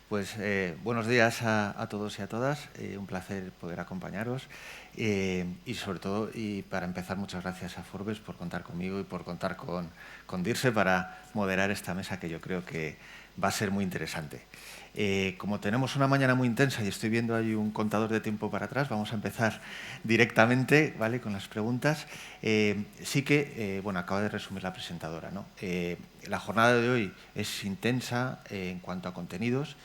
Pues buenos días a todos y a todas. Un placer poder acompañaros. Y sobre todo, y para empezar, muchas gracias a Forbes por contar conmigo y por contar con Dirce para moderar esta mesa que yo creo que va a ser muy interesante. Como tenemos una mañana muy intensa y estoy viendo ahí un contador de tiempo para atrás, vamos a empezar directamente, ¿vale?, con las preguntas. Sí que, bueno, acaba de resumir la presentadora, ¿no? La jornada de hoy es intensa en cuanto a contenidos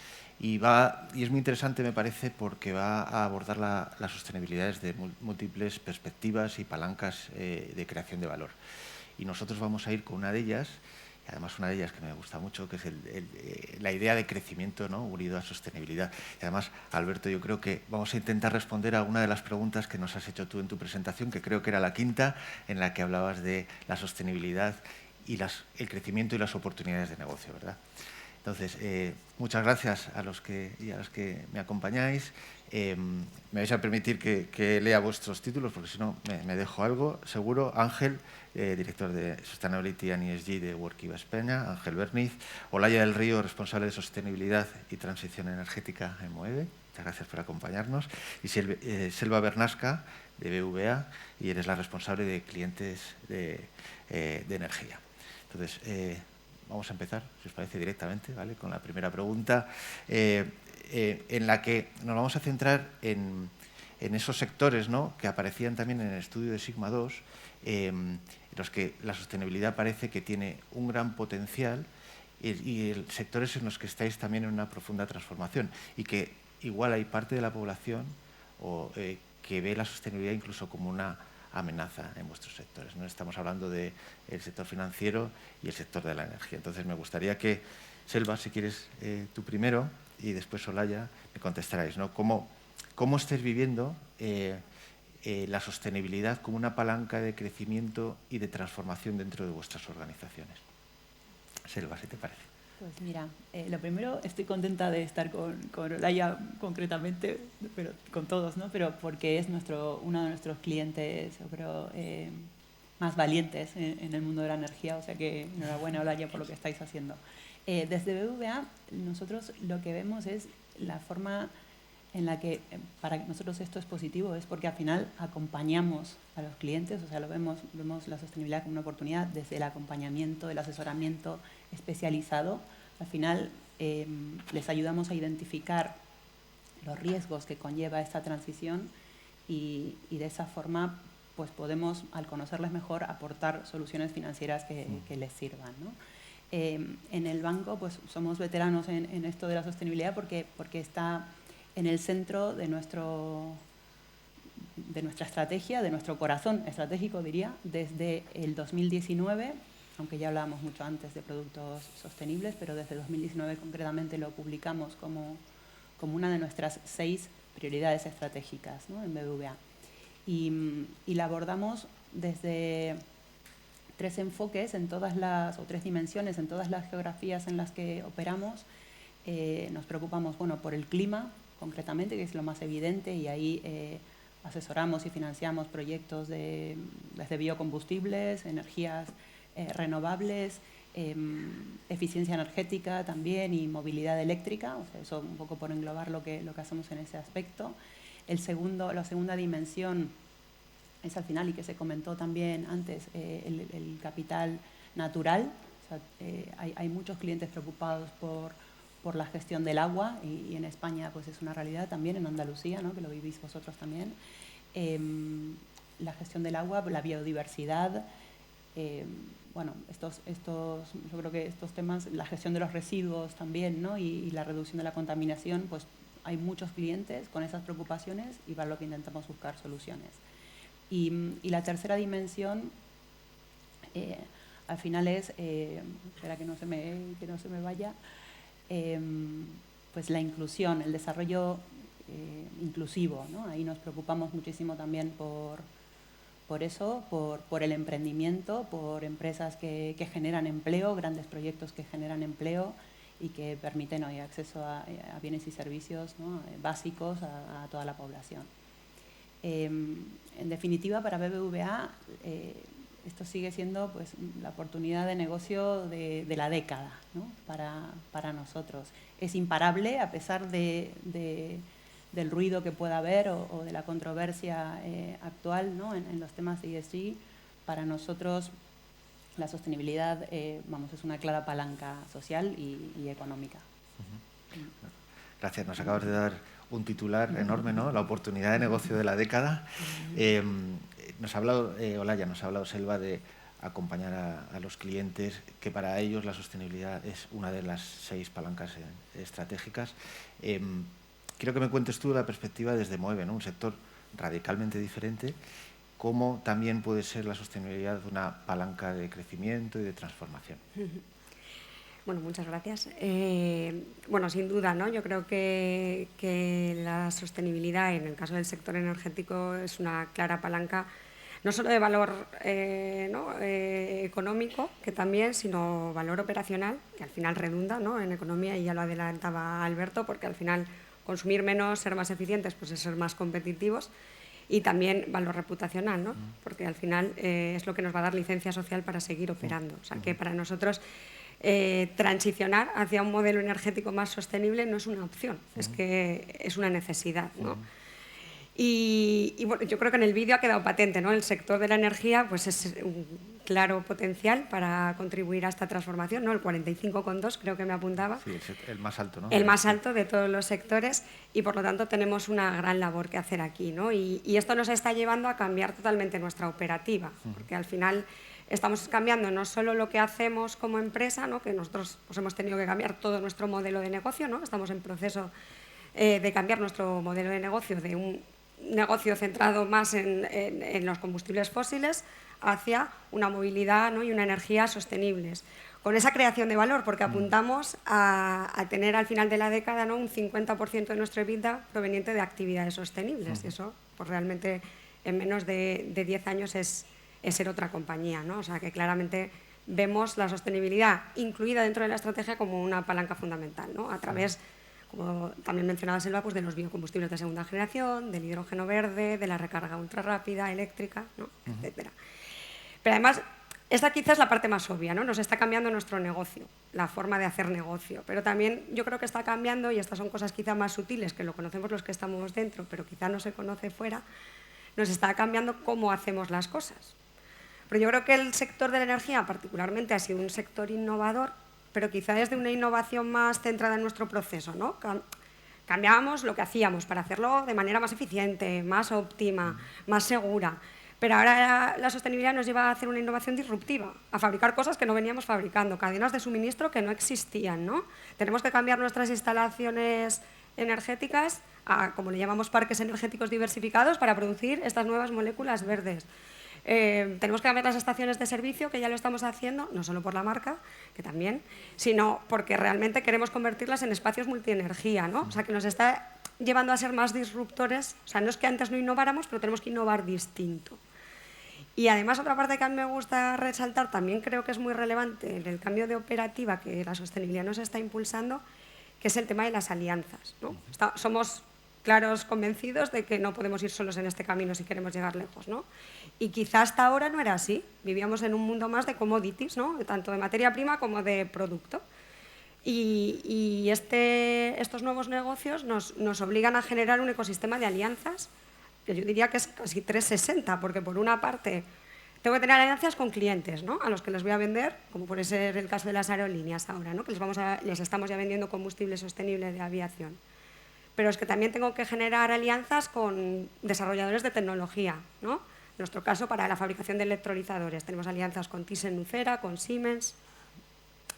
y es muy interesante, me parece, porque va a abordar la sostenibilidad desde múltiples perspectivas y palancas de creación de valor. Y nosotros vamos a ir con una de ellas, y además una de ellas que me gusta mucho, que es la idea de crecimiento, ¿no?, unido a sostenibilidad. Y además, Alberto, yo creo que vamos a intentar responder a una de las preguntas que nos has hecho tú en tu presentación, que creo que era la quinta, en la que hablabas de la sostenibilidad y el crecimiento y las oportunidades de negocio, ¿verdad? Entonces, muchas gracias a los y a las que me acompañáis. Me vais a permitir que lea vuestros títulos, porque si no me dejo algo, seguro. Ángel, director de Sustainability and ESG de Workiva España. Ángel Berniz. Olaya del Río, responsable de Sostenibilidad y Transición Energética en Moeve. Muchas gracias por acompañarnos. Y Selva Bernasca, de BVA, y eres la responsable de clientes de energía. Entonces, vamos a empezar, si os parece, directamente, ¿vale?, con la primera pregunta, en la que nos vamos a centrar en esos sectores, ¿no?, que aparecían también en el estudio de Sigma 2, en los que la sostenibilidad parece que tiene un gran potencial y sectores en los que estáis también en una profunda transformación y que igual hay parte de la población que ve la sostenibilidad incluso como una amenaza en vuestros sectores, ¿no? Estamos hablando del sector financiero y el sector de la energía. Entonces, me gustaría que, Selva, si quieres tú primero y después Olaya, me contestaráis, ¿no? ¿Cómo estáis viviendo la sostenibilidad como una palanca de crecimiento y de transformación dentro de vuestras organizaciones? Selva, si te parece. Pues mira, lo primero, estoy contenta de estar con Olaya concretamente, pero con todos, ¿no? Pero porque es uno de nuestros clientes, yo creo, más valientes en el mundo de la energía, o sea que enhorabuena, Olaya, por lo que estáis haciendo. Desde BVA, nosotros lo que vemos es la forma en la que para nosotros esto es positivo, es porque al final acompañamos a los clientes, o sea, vemos la sostenibilidad como una oportunidad desde el acompañamiento, el asesoramiento especializado. Al final les ayudamos a identificar los riesgos que conlleva esta transición y de esa forma pues podemos, al conocerles mejor, aportar soluciones financieras que les sirvan, ¿no? En el banco pues somos veteranos en esto de la sostenibilidad porque está en el centro de nuestra estrategia, de nuestro corazón estratégico, diría, desde el 2019, aunque ya hablábamos mucho antes de productos sostenibles, pero desde 2019 concretamente lo publicamos como una de nuestras 6 prioridades estratégicas, ¿no?, en BBVA. Y la abordamos desde 3 enfoques en todas las, o 3 dimensiones en todas las geografías en las que operamos. Nos preocupamos, bueno, por el clima, concretamente, que es lo más evidente, y ahí asesoramos y financiamos proyectos desde biocombustibles, energías renovables, eficiencia energética también y movilidad eléctrica, o sea, eso un poco por englobar lo que hacemos en ese aspecto. La segunda dimensión es al final, y que se comentó también antes, el capital natural. O sea, hay muchos clientes preocupados por la gestión del agua y en España pues es una realidad también, en Andalucía, ¿no?, que lo vivís vosotros también. La gestión del agua, la biodiversidad, bueno, yo creo que estos temas, la gestión de los residuos también, ¿no?, y la reducción de la contaminación, pues hay muchos clientes con esas preocupaciones y para lo que intentamos buscar soluciones. Y la tercera dimensión, al final es, espera que no se me vaya, pues la inclusión, el desarrollo inclusivo, ¿no? Ahí nos preocupamos muchísimo también por eso, por el emprendimiento, por empresas que generan empleo, grandes proyectos que generan empleo y que permiten hoy acceso a bienes y servicios, ¿no?, básicos a toda la población. En definitiva, para BBVA, esto sigue siendo pues, la oportunidad de negocio de la década, ¿no? para nosotros. Es imparable a pesar del ruido que pueda haber o de la controversia actual, ¿no? en los temas de ESG. Para nosotros la sostenibilidad es una clara palanca social y económica. Gracias, nos acabas de dar un titular enorme, ¿no? La oportunidad de negocio de la década. Nos ha hablado, Olaya, nos ha hablado Selva de acompañar a los clientes, que para ellos la sostenibilidad es una de las 6 palancas estratégicas. Quiero que me cuentes tú la perspectiva desde Moeve, ¿no? Un sector radicalmente diferente, cómo también puede ser la sostenibilidad una palanca de crecimiento y de transformación. Bueno, muchas gracias. Bueno, sin duda, ¿no? Yo creo que la sostenibilidad, en el caso del sector energético, es una clara palanca, no solo de valor económico, que también, sino valor operacional, que al final redunda, ¿no? En economía, y ya lo adelantaba Alberto, porque al final consumir menos, ser más eficientes, pues es ser más competitivos. Y también valor reputacional, ¿no? Porque al final es lo que nos va a dar licencia social para seguir operando. O sea, que para nosotros transicionar hacia un modelo energético más sostenible no es una opción, es que es una necesidad, ¿no? Y bueno, yo creo que en el vídeo ha quedado patente, ¿no? El sector de la energía pues es un claro potencial para contribuir a esta transformación, ¿no? El 45,2 creo que me apuntaba. Sí, el más alto, ¿no? El más alto de todos los sectores, y por lo tanto tenemos una gran labor que hacer aquí, ¿no? Y esto nos está llevando a cambiar totalmente nuestra operativa, porque al final estamos cambiando no solo lo que hacemos como empresa, ¿no? Que nosotros pues, hemos tenido que cambiar todo nuestro modelo de negocio, ¿no? Estamos en proceso de cambiar nuestro modelo de negocio de un negocio centrado más en los combustibles fósiles hacia una movilidad, ¿no? Y una energía sostenibles. Con esa creación de valor, porque apuntamos a tener al final de la década, ¿no? Un 50% de nuestro EBITDA proveniente de actividades sostenibles. Y eso pues, realmente en menos de 10 años es ser otra compañía, ¿no? O sea, que claramente vemos la sostenibilidad incluida dentro de la estrategia como una palanca fundamental, ¿no? A través, como también mencionaba Selva, pues de los biocombustibles de segunda generación, del hidrógeno verde, de la recarga ultrarrápida, eléctrica, ¿no? Etcétera. Pero además, esta quizás es la parte más obvia, ¿no? Nos está cambiando nuestro negocio, la forma de hacer negocio, pero también yo creo que está cambiando, y estas son cosas quizá más sutiles, que lo conocemos los que estamos dentro, pero quizá no se conoce fuera, nos está cambiando cómo hacemos las cosas. Pero yo creo que el sector de la energía particularmente ha sido un sector innovador, pero quizá desde una innovación más centrada en nuestro proceso, ¿no? Cambiábamos lo que hacíamos para hacerlo de manera más eficiente, más óptima, más segura. Pero ahora la sostenibilidad nos lleva a hacer una innovación disruptiva, a fabricar cosas que no veníamos fabricando, cadenas de suministro que no existían, ¿no? Tenemos que cambiar nuestras instalaciones energéticas a, como le llamamos, parques energéticos diversificados para producir estas nuevas moléculas verdes. Tenemos que cambiar las estaciones de servicio, que ya lo estamos haciendo, no solo por la marca, que también, sino porque realmente queremos convertirlas en espacios multienergía, ¿no? O sea, que nos está llevando a ser más disruptores. O sea, no es que antes no innováramos, pero tenemos que innovar distinto. Y además, otra parte que a mí me gusta resaltar, también creo que es muy relevante en el cambio de operativa que la sostenibilidad nos está impulsando, que es el tema de las alianzas, ¿no? Somos claros convencidos de que no podemos ir solos en este camino si queremos llegar lejos, ¿no? Y quizá hasta ahora no era así. Vivíamos en un mundo más de commodities, ¿no? Tanto de materia prima como de producto. Y estos nuevos negocios nos obligan a generar un ecosistema de alianzas, que yo diría que es casi 360, porque por una parte tengo que tener alianzas con clientes, ¿no? A los que les voy a vender, como puede ser el caso de las aerolíneas ahora, ¿no? Que les estamos ya vendiendo combustible sostenible de aviación. Pero es que también tengo que generar alianzas con desarrolladores de tecnología, ¿no? En nuestro caso, para la fabricación de electrolizadores, tenemos alianzas con Thyssen-Nucera, con Siemens,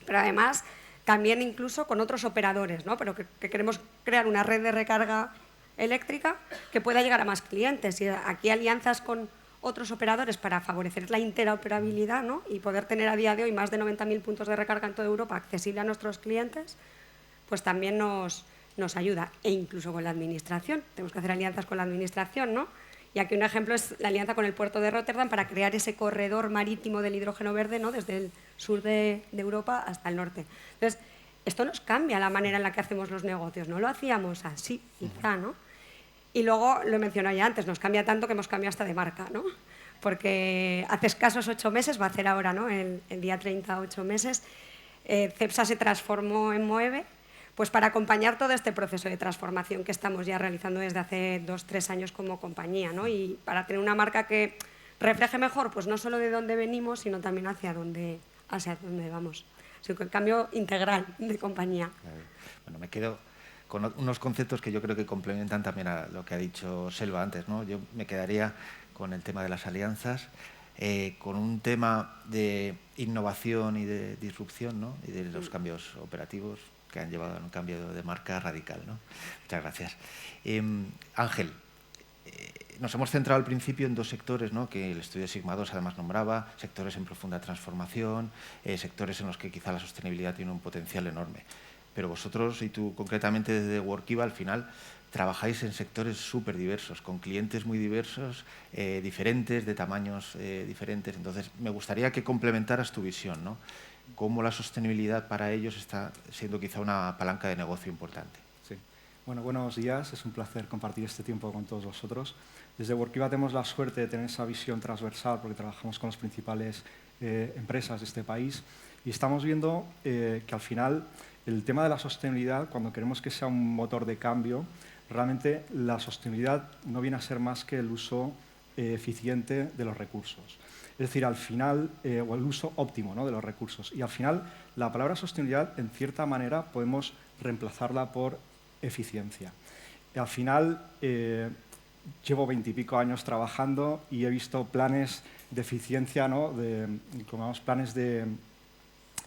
pero además también incluso con otros operadores, ¿no? Pero que queremos crear una red de recarga eléctrica que pueda llegar a más clientes. Y aquí alianzas con otros operadores para favorecer la interoperabilidad, ¿no? Y poder tener a día de hoy más de 90.000 puntos de recarga en toda Europa accesible a nuestros clientes, pues también nos ayuda. E incluso con la administración. Tenemos que hacer alianzas con la administración, ¿no? Y aquí un ejemplo es la alianza con el puerto de Róterdam para crear ese corredor marítimo del hidrógeno verde, ¿no? Desde el sur de Europa hasta el norte. Entonces, esto nos cambia la manera en la que hacemos los negocios. No lo hacíamos así, quizá, ¿no? Y luego, lo he mencionado ya antes, nos cambia tanto que hemos cambiado hasta de marca, ¿no? O porque hace escasos 8 meses, va a hacer ahora, ¿no? El día 30, 8 meses, Cepsa se transformó en Moeve, pues para acompañar todo este proceso de transformación que estamos ya realizando desde hace 2, 3 años como compañía, ¿no? Y para tener una marca que refleje mejor, pues no solo de dónde venimos, sino también hacia dónde vamos. Así que un cambio integral de compañía. Bueno, me quedo con unos conceptos que yo creo que complementan también a lo que ha dicho Selva antes, ¿no? Yo me quedaría con el tema de las alianzas, con un tema de innovación y de disrupción, ¿no? Y de los cambios operativos que han llevado a un cambio de marca radical, ¿no? Muchas gracias. Ángel, nos hemos centrado al principio en 2 sectores, ¿no?, que el estudio Sigma 2 además nombraba, sectores en profunda transformación, sectores en los que quizá la sostenibilidad tiene un potencial enorme. Pero vosotros, y tú concretamente desde Workiva, al final trabajáis en sectores súper diversos, con clientes muy diversos, diferentes, de tamaños diferentes. Entonces, me gustaría que complementaras tu visión, ¿no? Cómo la sostenibilidad para ellos está siendo quizá una palanca de negocio importante. Sí. Bueno, buenos días. Es un placer compartir este tiempo con todos vosotros. Desde Workiva tenemos la suerte de tener esa visión transversal porque trabajamos con las principales empresas de este país y estamos viendo que al final el tema de la sostenibilidad, cuando queremos que sea un motor de cambio, realmente la sostenibilidad no viene a ser más que el uso eficiente de los recursos. Es decir, al final, o el uso óptimo, ¿no?, de los recursos. Y al final, la palabra sostenibilidad, en cierta manera, podemos reemplazarla por eficiencia. Y al final, llevo 20 y pico años trabajando y he visto planes de eficiencia, ¿no?, planes de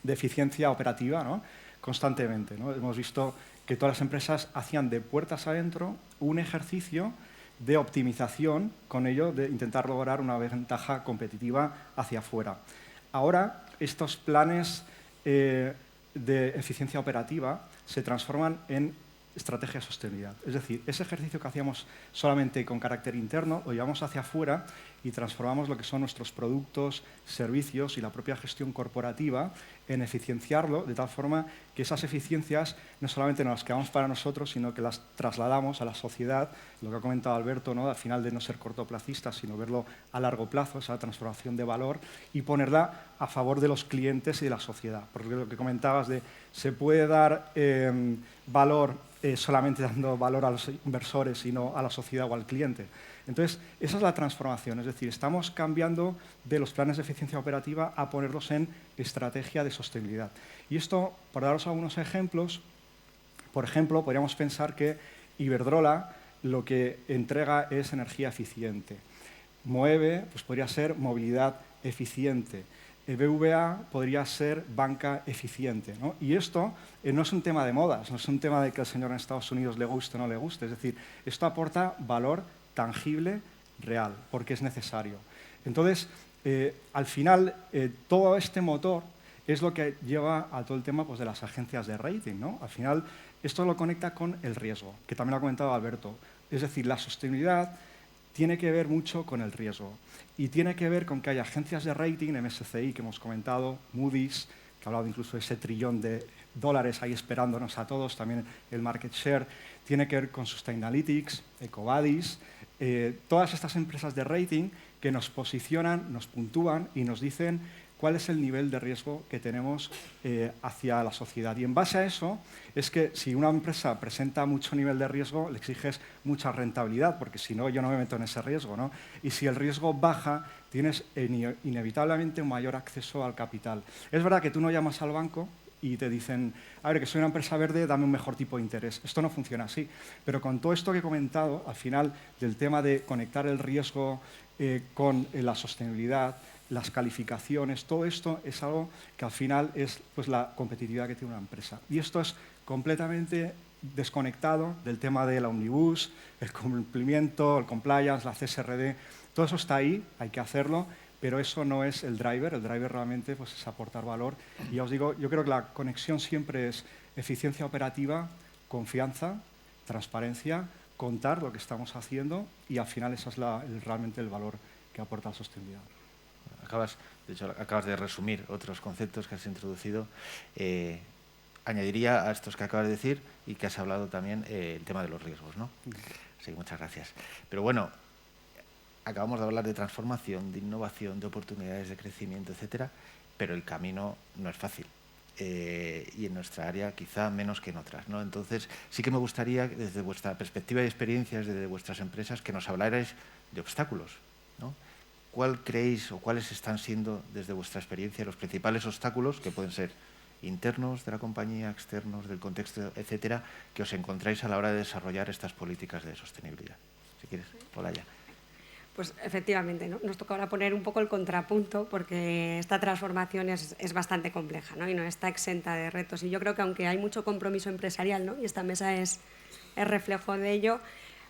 eficiencia operativa, ¿no?, constantemente, ¿no? Hemos visto que todas las empresas hacían de puertas adentro un ejercicio de optimización, con ello de intentar lograr una ventaja competitiva hacia afuera. Ahora, estos planes de eficiencia operativa se transforman en estrategia de sostenibilidad. Es decir, ese ejercicio que hacíamos solamente con carácter interno lo llevamos hacia afuera y transformamos lo que son nuestros productos, servicios y la propia gestión corporativa en eficienciarlo de tal forma que esas eficiencias no solamente nos las quedamos para nosotros, sino que las trasladamos a la sociedad, lo que ha comentado Alberto, ¿no?, al final de no ser cortoplacistas, sino verlo a largo plazo, esa transformación de valor, y ponerla a favor de los clientes y de la sociedad. Porque lo que comentabas de se puede dar valor solamente dando valor a los inversores y no a la sociedad o al cliente. Entonces, esa es la transformación, es decir, estamos cambiando de los planes de eficiencia operativa a ponerlos en estrategia de sostenibilidad. Y esto, por daros algunos ejemplos, por ejemplo, podríamos pensar que Iberdrola lo que entrega es energía eficiente. Moeve, pues podría ser movilidad eficiente. BVA podría ser banca eficiente, ¿no? Y esto no es un tema de modas, no es un tema de que al señor en Estados Unidos le guste o no le guste, es decir, esto aporta valor tangible, real, porque es necesario. Entonces, al final, todo este motor es lo que lleva a todo el tema, pues, de las agencias de rating, ¿no? Al final, esto lo conecta con el riesgo, que también lo ha comentado Alberto. Es decir, la sostenibilidad tiene que ver mucho con el riesgo y tiene que ver con que hay agencias de rating, MSCI, que hemos comentado, Moody's, que ha hablado incluso de ese trillón de dólares ahí esperándonos a todos, también el market share, tiene que ver con Sustainalytics, EcoVadis, todas estas empresas de rating que nos posicionan, nos puntúan y nos dicen cuál es el nivel de riesgo que tenemos hacia la sociedad. Y en base a eso es que si una empresa presenta mucho nivel de riesgo, le exiges mucha rentabilidad, porque si no, yo no me meto en ese riesgo, ¿no? Y si el riesgo baja, tienes inevitablemente un mayor acceso al capital. Es verdad que tú no llamas al banco y te dicen, a ver, que soy una empresa verde, dame un mejor tipo de interés. Esto no funciona así. Pero con todo esto que he comentado, al final, del tema de conectar el riesgo con la sostenibilidad, las calificaciones, todo esto es algo que al final es, pues, la competitividad que tiene una empresa. Y esto es completamente desconectado del tema de la Omnibus, el cumplimiento, el compliance, la CSRD. Todo eso está ahí, hay que hacerlo, pero eso no es el driver realmente, pues, es aportar valor. Y ya os digo, yo creo que la conexión siempre es eficiencia operativa, confianza, transparencia, contar lo que estamos haciendo y al final eso es realmente el valor que aporta la sostenibilidad. Acabas de resumir otros conceptos que has introducido. Añadiría a estos que acabas de decir y que has hablado también el tema de los riesgos, ¿no? Así que muchas gracias. Pero bueno, acabamos de hablar de transformación, de innovación, de oportunidades de crecimiento, etcétera, pero el camino no es fácil. Y en nuestra área quizá menos que en otras, ¿no? Entonces, sí que me gustaría, desde vuestra perspectiva y experiencias, desde vuestras empresas, que nos hablarais de obstáculos, ¿no? ¿Cuál creéis o cuáles están siendo, desde vuestra experiencia, los principales obstáculos, que pueden ser internos de la compañía, externos, del contexto, etcétera, que os encontráis a la hora de desarrollar estas políticas de sostenibilidad? Si quieres, Olaya. Pues efectivamente, ¿no? Nos toca ahora poner un poco el contrapunto porque esta transformación es bastante compleja, ¿no? Y no está exenta de retos. Y yo creo que aunque hay mucho compromiso empresarial, ¿no? Y esta mesa es reflejo de ello,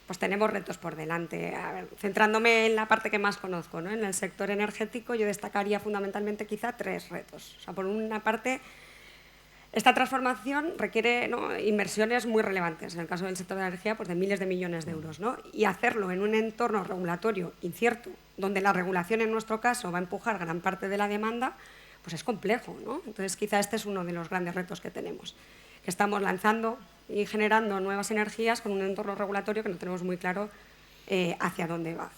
pues tenemos retos por delante. A ver, centrándome en la parte que más conozco, ¿no? En el sector energético, yo destacaría fundamentalmente quizá 3 retos. O sea, por una parte, esta transformación requiere, ¿no?, inversiones muy relevantes, en el caso del sector de la energía, pues de miles de millones de euros, ¿no? Y hacerlo en un entorno regulatorio incierto, donde la regulación en nuestro caso va a empujar gran parte de la demanda, pues es complejo, ¿no? Entonces quizá este es uno de los grandes retos que tenemos, que estamos lanzando y generando nuevas energías con un entorno regulatorio que no tenemos muy claro hacia dónde va.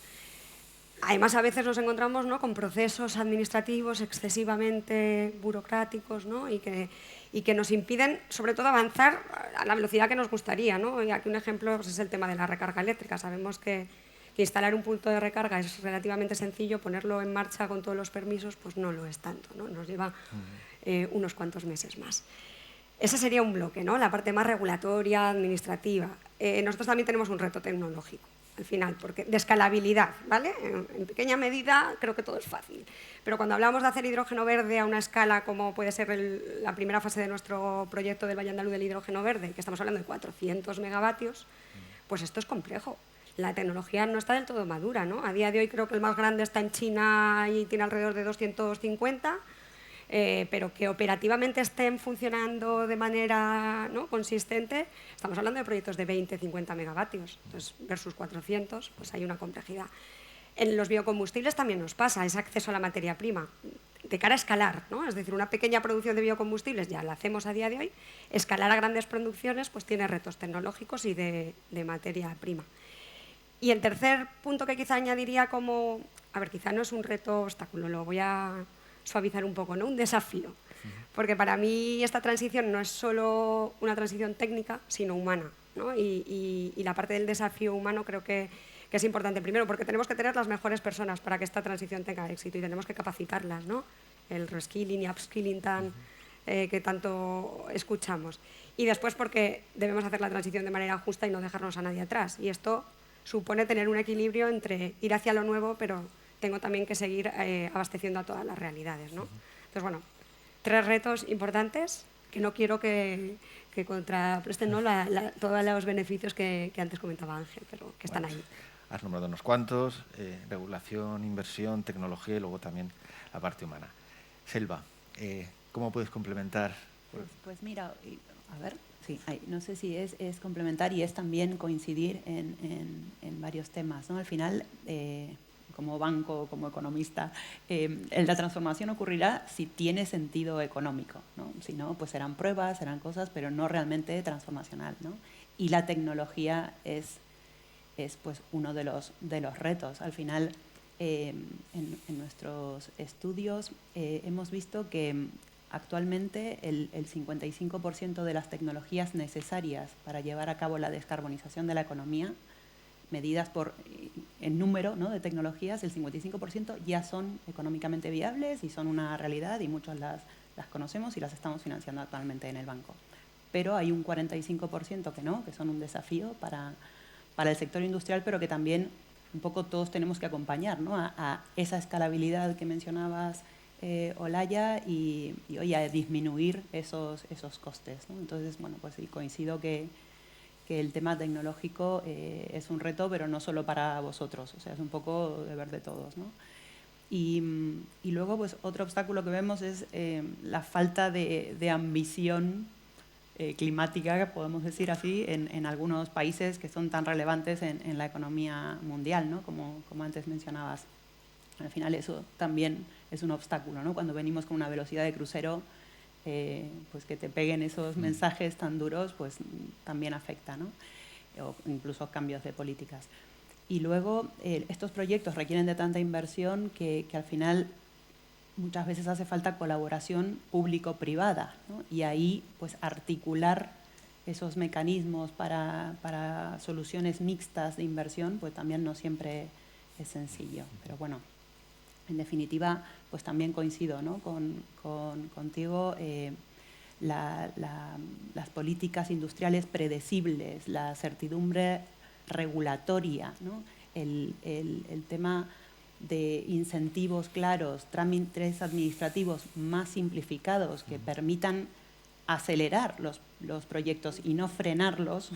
Además, a veces nos encontramos, ¿no?, con procesos administrativos excesivamente burocráticos, ¿no?, y que nos impiden, sobre todo, avanzar a la velocidad que nos gustaría, ¿no? Y aquí un ejemplo, pues, es el tema de la recarga eléctrica. Sabemos que instalar un punto de recarga es relativamente sencillo, ponerlo en marcha con todos los permisos, pues no lo es tanto, ¿no? Nos lleva unos cuantos meses más. Ese sería un bloque, ¿no?, la parte más regulatoria, administrativa. Nosotros también tenemos un reto tecnológico, al final, porque de escalabilidad, ¿vale? En pequeña medida creo que todo es fácil, pero cuando hablamos de hacer hidrógeno verde a una escala como puede ser la primera fase de nuestro proyecto del Valle Andaluz del hidrógeno verde, que estamos hablando de 400 megavatios, pues esto es complejo. La tecnología no está del todo madura, ¿no? A día de hoy creo que el más grande está en China y tiene alrededor de 250, pero que operativamente estén funcionando de manera, ¿no?, consistente, estamos hablando de proyectos de 20, 50 megavatios, entonces, versus 400, pues hay una complejidad. En los biocombustibles también nos pasa, ese acceso a la materia prima, de cara a escalar, ¿no? Es decir, una pequeña producción de biocombustibles ya la hacemos a día de hoy, escalar a grandes producciones pues tiene retos tecnológicos y de materia prima. Y el tercer punto que quizá añadiría como, a ver, quizá no es un reto obstáculo, lo voy a suavizar un poco, ¿no?, un desafío, porque para mí esta transición no es solo una transición técnica, sino humana, ¿no? Y la parte del desafío humano creo que es importante, primero porque tenemos que tener las mejores personas para que esta transición tenga éxito y tenemos que capacitarlas, ¿no?, el reskilling y upskilling que tanto escuchamos, y después porque debemos hacer la transición de manera justa y no dejarnos a nadie atrás, y esto supone tener un equilibrio entre ir hacia lo nuevo, pero tengo también que seguir abasteciendo a todas las realidades, ¿no? Entonces, bueno, 3 retos importantes que no quiero que contrapresten, ¿no?, todos los beneficios que antes comentaba Ángel, pero que están ahí. Has nombrado unos cuantos, regulación, inversión, tecnología y luego también la parte humana. Selva, ¿cómo puedes complementar? Pues mira, a ver, sí, no sé si es complementar y es también coincidir en varios temas, ¿no? Al final, como banco, como economista, la transformación ocurrirá si tiene sentido económico, ¿no? Si no, pues serán pruebas, serán cosas, pero no realmente transformacional, ¿no? Y la tecnología es pues uno de los retos. Al final, en nuestros estudios hemos visto que actualmente el 55% de las tecnologías necesarias para llevar a cabo la descarbonización de la economía, medidas en número, ¿no?, de tecnologías, el 55% ya son económicamente viables y son una realidad y muchos las conocemos y las estamos financiando actualmente en el banco. Pero hay un 45% que no, que son un desafío para el sector industrial, pero que también un poco todos tenemos que acompañar, ¿no?, a esa escalabilidad que mencionabas, Olaya, y oye, a disminuir esos costes, ¿no? Entonces, bueno, pues sí, coincido que el tema tecnológico es un reto, pero no solo para vosotros, o sea, es un poco deber de todos, ¿no? Y luego, pues otro obstáculo que vemos es la falta de ambición climática, podemos decir así, en algunos países que son tan relevantes en la economía mundial, ¿no?, como antes mencionabas. Al final eso también es un obstáculo, ¿no? Cuando venimos con una velocidad de crucero, pues que te peguen esos mensajes tan duros, pues también afecta, ¿no? O incluso cambios de políticas. Y luego estos proyectos requieren de tanta inversión que al final muchas veces hace falta colaboración público-privada, ¿no? Y ahí pues articular esos mecanismos para soluciones mixtas de inversión pues también no siempre es sencillo. Pero bueno, en definitiva pues también coincido, ¿no? contigo. Las políticas industriales predecibles, la certidumbre regulatoria, ¿no? el tema de incentivos claros, trámites administrativos más simplificados que permitan acelerar los proyectos y no frenarlos,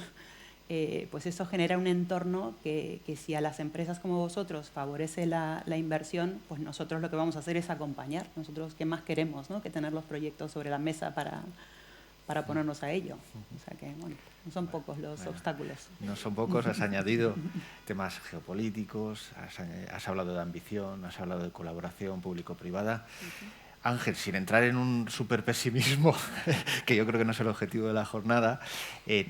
pues eso genera un entorno que si a las empresas como vosotros favorece la inversión, pues nosotros lo que vamos a hacer es acompañar. Nosotros, ¿qué más queremos, ¿no? que tener los proyectos sobre la mesa para ponernos a ello? O sea que, bueno, no son pocos los obstáculos. No son pocos, has añadido temas geopolíticos, has hablado de ambición, has hablado de colaboración público-privada. Ángel, sin entrar en un súper pesimismo, que yo creo que no es el objetivo de la jornada,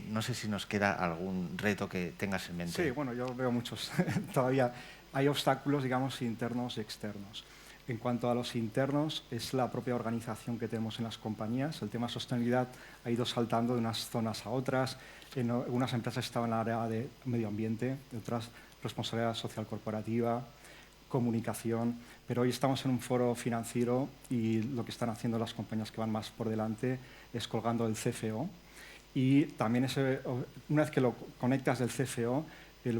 no sé si nos queda algún reto que tengas en mente. Sí, bueno, yo veo muchos. Todavía hay obstáculos, digamos, internos y externos. En cuanto a los internos, es la propia organización que tenemos en las compañías. El tema sostenibilidad ha ido saltando de unas zonas a otras. En algunas empresas estaban en el área de medio ambiente, en otras responsabilidad social corporativa, comunicación, pero hoy estamos en un foro financiero y lo que están haciendo las compañías que van más por delante es colgando el CFO y también una vez que lo conectas del CFO,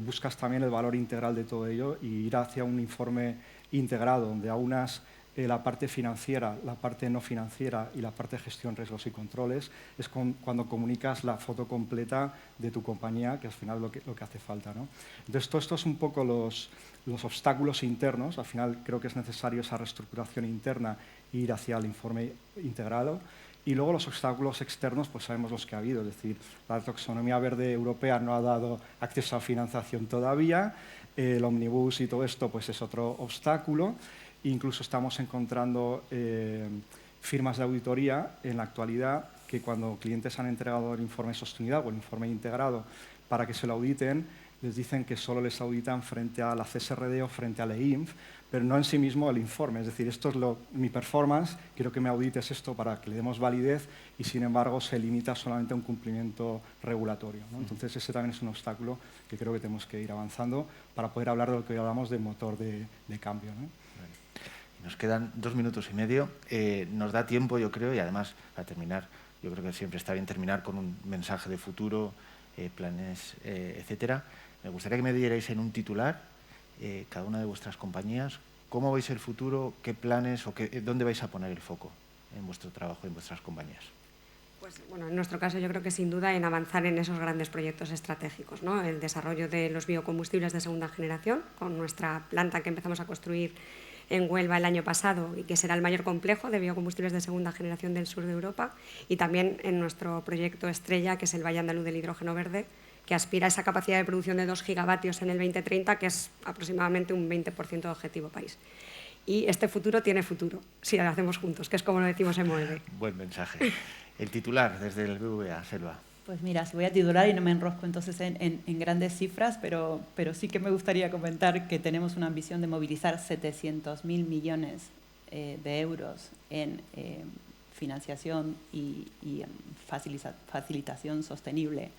buscas también el valor integral de todo ello y ir hacia un informe integrado donde aunas la parte financiera, la parte no financiera y la parte de gestión, riesgos y controles, es cuando comunicas la foto completa de tu compañía, que al final es lo que hace falta, ¿no? Entonces, todo esto es un poco los obstáculos internos. Al final creo que es necesario esa reestructuración interna e ir hacia el informe integrado. Y luego los obstáculos externos, pues sabemos los que ha habido. Es decir, la taxonomía verde europea no ha dado acceso a financiación todavía, el omnibus y todo esto pues es otro obstáculo. Incluso estamos encontrando firmas de auditoría en la actualidad que cuando clientes han entregado el informe de sostenibilidad o el informe integrado para que se lo auditen, les dicen que solo les auditan frente a la CSRD o frente a la EINF, pero no en sí mismo el informe. Es decir, esto es mi performance, quiero que me audites esto para que le demos validez y, sin embargo, se limita solamente a un cumplimiento regulatorio, ¿no? Entonces, ese también es un obstáculo que creo que tenemos que ir avanzando para poder hablar de lo que hoy hablamos de motor de cambio, ¿no? Nos quedan 2 minutos y medio. Nos da tiempo, yo creo, y además, para terminar, yo creo que siempre está bien terminar con un mensaje de futuro, planes, etcétera. Me gustaría que me dierais en un titular, cada una de vuestras compañías, cómo veis el futuro, qué planes o dónde vais a poner el foco en vuestro trabajo, en vuestras compañías. Pues, bueno, en nuestro caso yo creo que sin duda en avanzar en esos grandes proyectos estratégicos, ¿no? El desarrollo de los biocombustibles de segunda generación, con nuestra planta que empezamos a construir en Huelva el año pasado y que será el mayor complejo de biocombustibles de segunda generación del sur de Europa, y también en nuestro proyecto estrella, que es el Valle Andaluz del Hidrógeno Verde, que aspira a esa capacidad de producción de 2 gigavatios en el 2030, que es aproximadamente un 20% de objetivo país. Y este futuro tiene futuro, si lo hacemos juntos, que es como lo decimos en Moeve. Buen mensaje. El titular desde el BVA, Selva. Pues mira, si voy a titular y no me enrosco entonces en grandes cifras, pero sí que me gustaría comentar que tenemos una ambición de movilizar 700.000 millones de euros en financiación y facilitación sostenible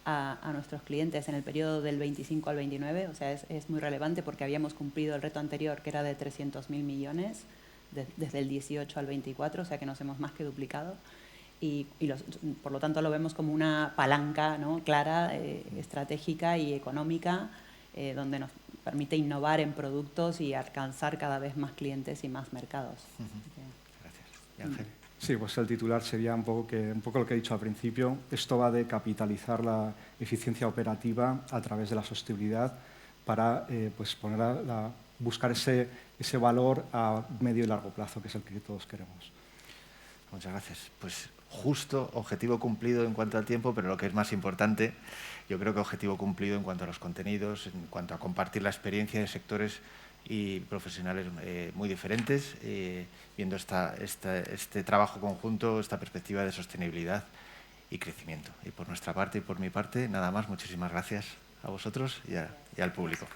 a nuestros clientes en el periodo del 25 al 29. O sea, es muy relevante porque habíamos cumplido el reto anterior, que era de 300.000 millones, desde el 18 al 24, o sea que nos hemos más que duplicado. Y por lo tanto lo vemos como una palanca, ¿no? Clara, estratégica y económica, donde nos permite innovar en productos y alcanzar cada vez más clientes y más mercados. Gracias. ¿Y Ángel? Sí, pues el titular sería un poco lo que he dicho al principio. Esto va de capitalizar la eficiencia operativa a través de la sostenibilidad para pues buscar ese valor a medio y largo plazo, que es el que todos queremos. Muchas gracias. Pues justo, objetivo cumplido en cuanto al tiempo, pero lo que es más importante, yo creo que objetivo cumplido en cuanto a los contenidos, en cuanto a compartir la experiencia de sectores y profesionales muy diferentes, viendo este trabajo conjunto, esta perspectiva de sostenibilidad y crecimiento. Y por nuestra parte y por mi parte, nada más, muchísimas gracias a vosotros y al público.